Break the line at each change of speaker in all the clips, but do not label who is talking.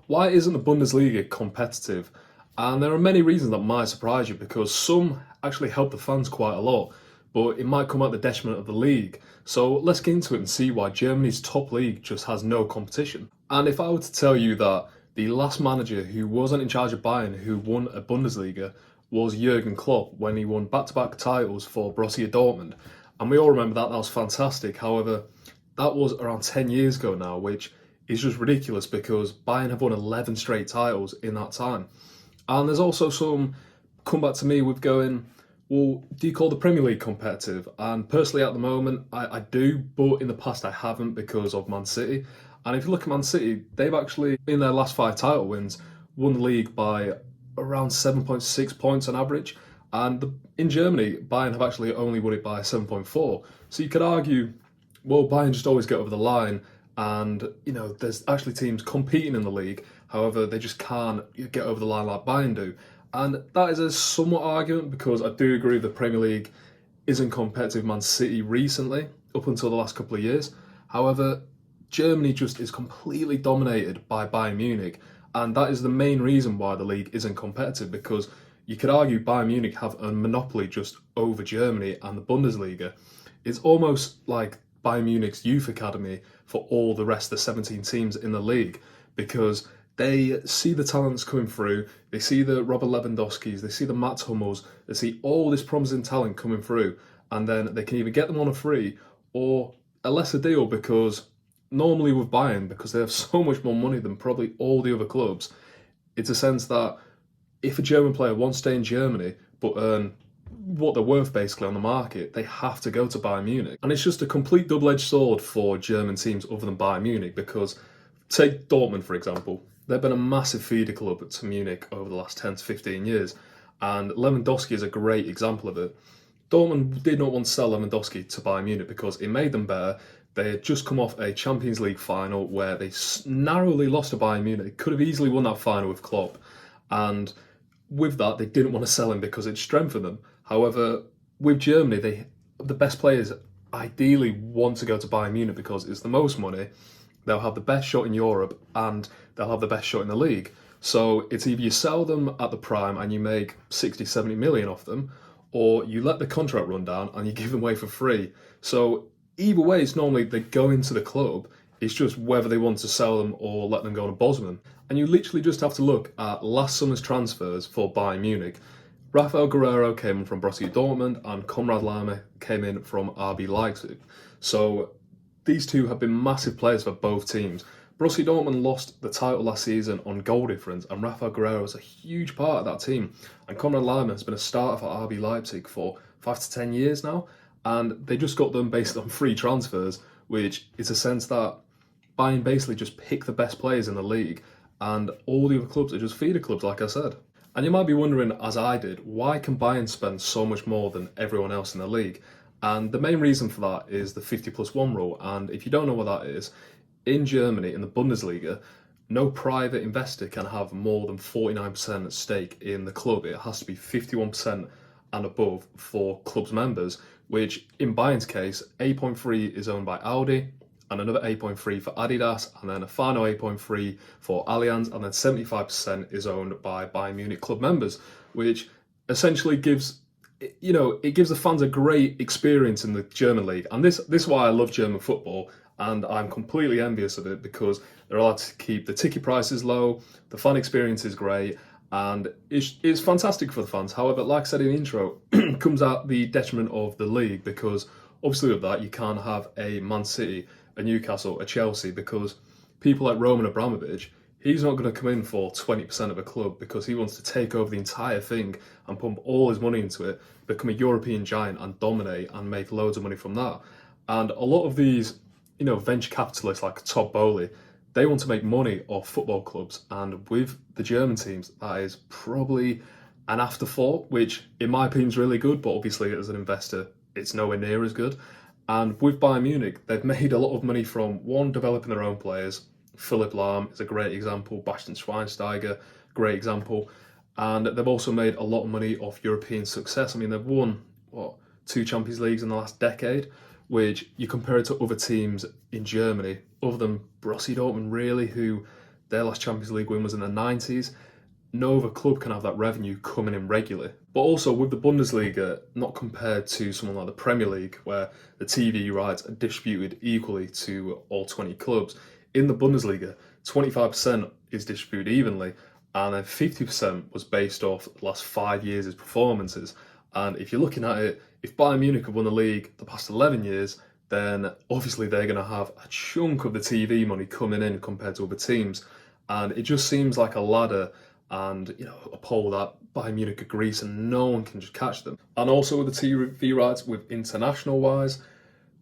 Why isn't the Bundesliga competitive? And there are many reasons that might surprise you because some actually help the fans quite a lot, but it might come at the detriment of the league. So let's get into it and see why Germany's top league just has no competition. And if I were to tell you that the last manager who wasn't in charge of Bayern who won a Bundesliga was Jurgen Klopp when he won back-to-back titles for Borussia Dortmund, and we all remember that was fantastic. However, that was around 10 years ago now, which is just ridiculous because Bayern have won 11 straight titles in that time. And there's also some come back to me with going, well, do you call the Premier League competitive? And personally, at the moment, I do, but in the past, I haven't because of Man City. And if you look at Man City, they've actually, in their last 5 title wins, won the league by around 7.6 points on average. And in Germany, Bayern have actually only won it by 7.4. So you could argue, well, Bayern just always get over the line, and there's actually teams competing in the league. However, they just can't get over the line like Bayern do, and that is a somewhat argument because I do agree the Premier League isn't competitive. Man City recently, up until the last couple of years. However, Germany just is completely dominated by Bayern Munich, and that is the main reason why the league isn't competitive, because you could argue Bayern Munich have a monopoly just over Germany and the Bundesliga. It's almost like Bayern Munich's youth academy for all the rest of the 17 teams in the league, because they see the talents coming through, they see the Robert Lewandowskis, they see the Mats Hummels, they see all this promising talent coming through, and then they can either get them on a free or a lesser deal, because normally with Bayern, because they have so much more money than probably all the other clubs, it's a sense that if a German player wants to stay in Germany but earn what they're worth basically on the market, they have to go to Bayern Munich. And it's just a complete double-edged sword for German teams other than Bayern Munich, because take Dortmund for example, they've been a massive feeder club to Munich over the last 10 to 15 years, and Lewandowski is a great example of it. Dortmund did not want to sell Lewandowski to Bayern Munich because it made them better. They had just come off a Champions League final where they narrowly lost to Bayern Munich. They could have easily won that final with Klopp, and with that, they didn't want to sell him because it strengthened them. However, with Germany, the best players ideally want to go to Bayern Munich because it's the most money, they'll have the best shot in Europe, and they'll have the best shot in the league. So it's either you sell them at the prime and you make 60, 70 million off them, or you let the contract run down and you give them away for free. So either way, it's normally they go into the club. It's just whether they want to sell them or let them go on a Bosman. And you literally just have to look at last summer's transfers for Bayern Munich. Rafael Guerreiro came in from Borussia Dortmund and Konrad Laimer came in from RB Leipzig. So these two have been massive players for both teams. Borussia Dortmund lost the title last season on goal difference, and Rafael Guerreiro is a huge part of that team. And Konrad Laimer has been a starter for RB Leipzig for 5 to 10 years now, and they just got them based on free transfers, which is a sense that Bayern basically just pick the best players in the league, and all the other clubs are just feeder clubs, like I said. And you might be wondering, as I did, why can Bayern spend so much more than everyone else in the league? And the main reason for that is the 50+1 rule. And if you don't know what that is, in Germany, in the Bundesliga, no private investor can have more than 49% stake in the club. It has to be 51% and above for club's members, which in Bayern's case, 8.3 is owned by Audi, and another 8.3 for Adidas, and then a final 8.3 for Allianz, and then 75% is owned by Bayern Munich club members, which essentially gives, it gives the fans a great experience in the German league. And this is why I love German football, and I'm completely envious of it, because they're allowed to keep the ticket prices low, the fan experience is great, and it's fantastic for the fans. However, like I said in the intro, comes at the detriment of the league, because obviously with that you can't have a Man City, a Newcastle, a Chelsea, because people like Roman Abramovich, he's not going to come in for 20% of a club because he wants to take over the entire thing and pump all his money into it, become a European giant and dominate and make loads of money from that. And a lot of these, venture capitalists like Todd Bowley, they want to make money off football clubs, and with the German teams, that is probably an afterthought, which in my opinion is really good, but obviously as an investor, it's nowhere near as good. And with Bayern Munich, they've made a lot of money from, one, developing their own players. Philipp Lahm is a great example, Bastian Schweinsteiger, great example. And they've also made a lot of money off European success. I mean, they've won, 2 Champions Leagues in the last decade, which you compare it to other teams in Germany, other than Borussia Dortmund really, who Their last Champions League win was in the 90s. No other club can have that revenue coming in regularly. But also with the Bundesliga, not compared to someone like the Premier League, where the TV rights are distributed equally to all 20 clubs. In the Bundesliga, 25% is distributed evenly, and then 50% was based off the last 5 years' performances. And if you're looking at it, if Bayern Munich have won the league the past 11 years, then obviously they're going to have a chunk of the TV money coming in compared to other teams. And it just seems like a ladder and, a pole that Bayern Munich are grease and no one can just catch them. And also with the TV rights, with international wise,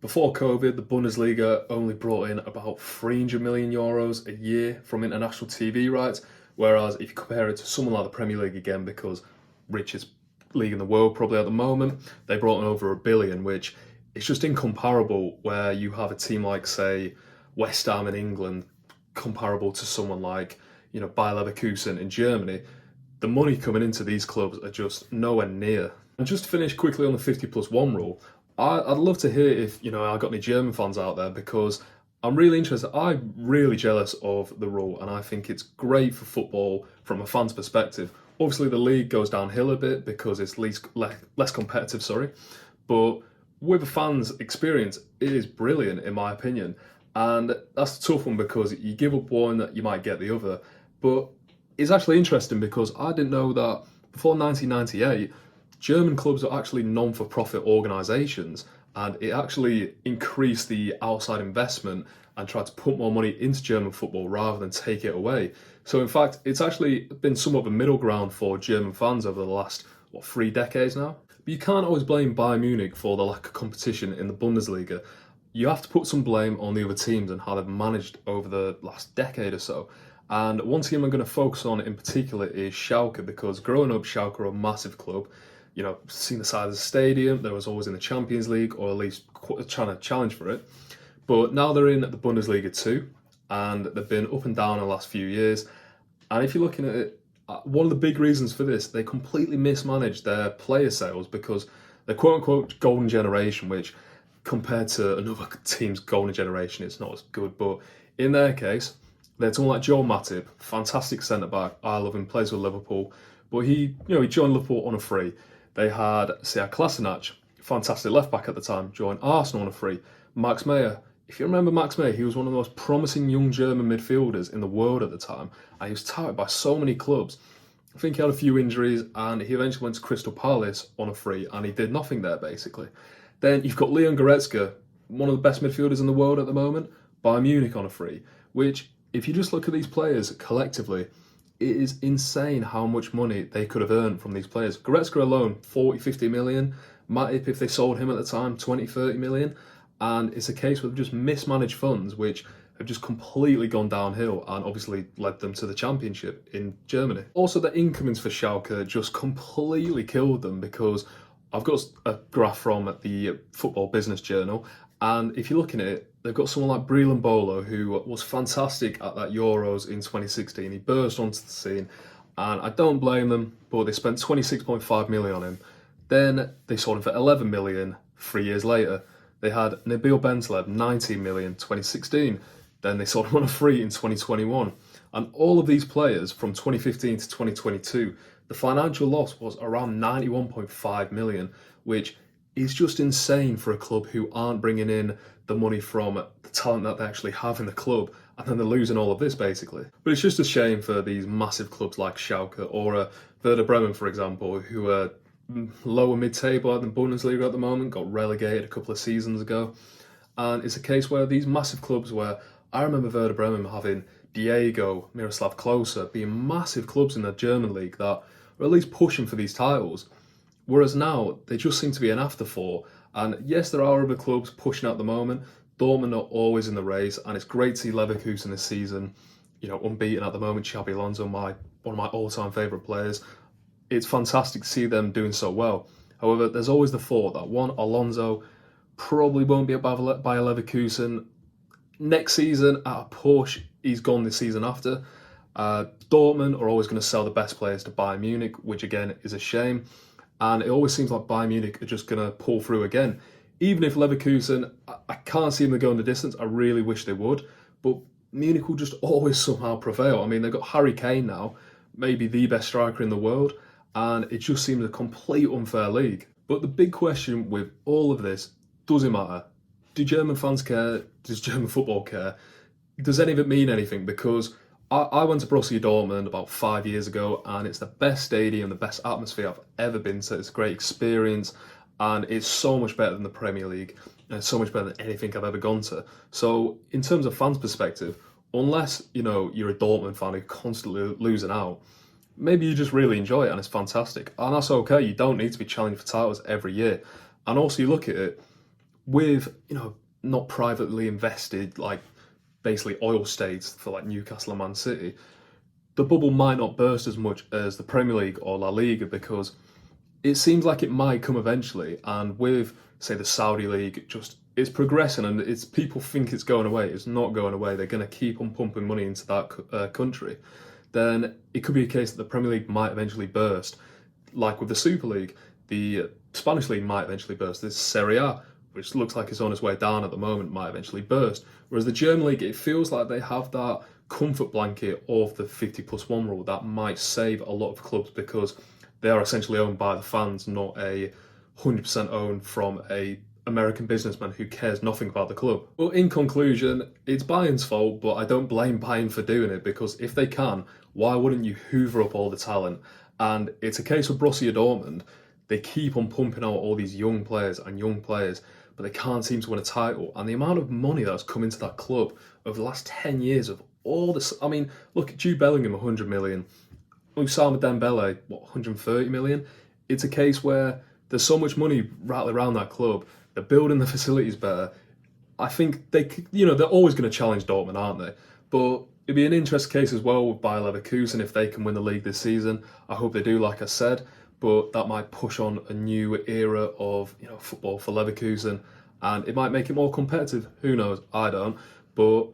before COVID, the Bundesliga only brought in about 300 million euros a year from international TV rights. Whereas if you compare it to someone like the Premier League again, because richest league in the world probably at the moment, they brought in over $1 billion, which is just incomparable. Where you have a team like, say, West Ham in England, comparable to someone like, Bayer Leverkusen in Germany, the money coming into these clubs are just nowhere near. And just to finish quickly on the 50+1 rule, I'd love to hear if, I got any German fans out there, because I'm really interested. I'm really jealous of the rule, and I think it's great for football from a fan's perspective. Obviously, the league goes downhill a bit because it's less competitive, but with a fan's experience, it is brilliant in my opinion. And that's a tough one because you give up one, you might get the other. But it's actually interesting because I didn't know that before 1998, German clubs are actually non-for-profit organisations, and it actually increased the outside investment and tried to put more money into German football rather than take it away. So in fact, it's actually been somewhat of a middle ground for German fans over the last, 3 decades now? But you can't always blame Bayern Munich for the lack of competition in the Bundesliga. You have to put some blame on the other teams and how they've managed over the last decade or so. And one team I'm going to focus on in particular is Schalke, because growing up, Schalke are a massive club. Seeing the size of the stadium, they was always in the Champions League, or at least trying to challenge for it. But now they're in the Bundesliga too, and they've been up and down in the last few years. And if you're looking at it, one of the big reasons for this, they completely mismanaged their player sales, because they're quote-unquote golden generation, which compared to another team's golden generation, it's not as good. But in their case, they're talking like Joel Matip, fantastic centre-back. I love him, plays with Liverpool. But he joined Liverpool on a free. They had Sead Kolasinac, fantastic left-back at the time, joined Arsenal on a free. Max Meyer, if you remember Max Meyer, he was one of the most promising young German midfielders in the world at the time. And he was touted by so many clubs. I think he had a few injuries, and he eventually went to Crystal Palace on a free, and he did nothing there, basically. Then you've got Leon Goretzka, one of the best midfielders in the world at the moment, Bayern Munich on a free, which, if you just look at these players collectively, it is insane how much money they could have earned from these players. Goretzka alone, 40, 50 million. Matip, if they sold him at the time, 20, 30 million. And it's a case where they've just mismanaged funds, which have just completely gone downhill and obviously led them to the championship in Germany. Also, the incomings for Schalke just completely killed them, because I've got a graph from the Football Business Journal, and if you're looking at it, they've got someone like Breel Mbolo, who was fantastic at that Euros in 2016. He burst onto the scene, and I don't blame them, but they spent 26.5 million on him. Then they sold him for 11 million 3 years later. They had Nabil Bentaleb, 19 million 2016. Then they sold him on a free in 2021. And all of these players from 2015 to 2022, the financial loss was around 91.5 million, which is just insane for a club who aren't bringing in the money from the talent that they actually have in the club, and then they're losing all of this basically. But it's just a shame for these massive clubs like Schalke or Werder Bremen, for example, who are lower mid-table at the Bundesliga at the moment, got relegated a couple of seasons ago. And it's a case where these massive clubs, where I remember Werder Bremen having Diego, Miroslav Klose, being massive clubs in the German league that are at least pushing for these titles. Whereas now, they just seem to be an afterthought. And yes, there are other clubs pushing at the moment. Dortmund are always in the race, and it's great to see Leverkusen this season, unbeaten at the moment. Xabi Alonso, one of my all-time favourite players. It's fantastic to see them doing so well. However, there's always the thought that Alonso probably won't be at Bayer Leverkusen next season. At a push, he's gone the season after. Dortmund are always going to sell the best players to Bayern Munich, which again is a shame. And it always seems like Bayern Munich are just going to pull through again. Even if Leverkusen, I can't see them going the distance. I really wish they would. But Munich will just always somehow prevail. I mean, they've got Harry Kane now, maybe the best striker in the world, and it just seems a complete unfair league. But the big question with all of this, does it matter? Do German fans care? Does German football care? Does any of it mean anything? Because I went to Borussia Dortmund about 5 years ago, and it's the best stadium, the best atmosphere I've ever been to. It's a great experience, and it's so much better than the Premier League, and it's so much better than anything I've ever gone to. So, in terms of fans' perspective, unless you're a Dortmund fan who's constantly losing out, maybe you just really enjoy it and it's fantastic, and that's okay. You don't need to be challenging for titles every year. And also, you look at it with not privately invested like basically oil states for like Newcastle and Man City, the bubble might not burst as much as the Premier League or La Liga, because it seems like it might come eventually. And with, say, the Saudi League, it's progressing, and it's people think it's going away. It's not going away. They're going to keep on pumping money into that country. Then it could be a case that the Premier League might eventually burst, like with the Super League. The Spanish League might eventually burst. There's Serie A, which looks like it's on its way down at the moment, might eventually burst. Whereas the German League, it feels like they have that comfort blanket of the 50+1 rule that might save a lot of clubs, because they are essentially owned by the fans, not a 100% owned from a American businessman who cares nothing about the club. Well, in conclusion, it's Bayern's fault, but I don't blame Bayern for doing it, because if they can, why wouldn't you hoover up all the talent? And it's a case of Borussia Dortmund. They keep on pumping out all these young players, but they can't seem to win a title. And the amount of money that's come into that club over the last 10 years of all this, I mean, look at Jude Bellingham, 100 million. Usama Dembele, 130 million? It's a case where there's so much money rattling around that club. They're building the facilities better. I think they're always going to challenge Dortmund, aren't they? But it'd be an interesting case as well with Bayer Leverkusen if they can win the league this season. I hope they do, like I said. But that might push on a new era of football for Leverkusen, and it might make it more competitive. Who knows? I don't. But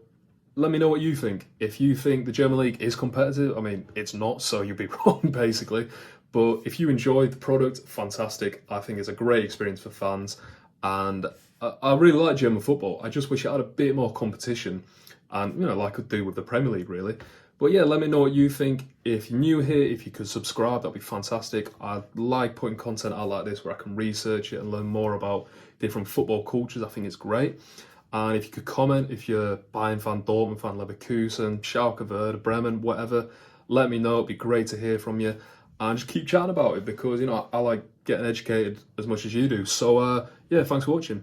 let me know what you think. If you think the German League is competitive, I mean, it's not, so you'd be wrong, basically. But if you enjoyed the product, fantastic. I think it's a great experience for fans, and I really like German football. I just wish it had a bit more competition, and like I could do with the Premier League, really. But yeah, let me know what you think. If you're new here, if you could subscribe, that'd be fantastic. I like putting content out like this where I can research it and learn more about different football cultures. I think it's great. And if you could comment, if you're Bayern fan, Dortmund fan, Leverkusen, Schalke, Werder, Bremen, whatever, let me know. It'd be great to hear from you. And just keep chatting about it, because, I like getting educated as much as you do. So, yeah, thanks for watching.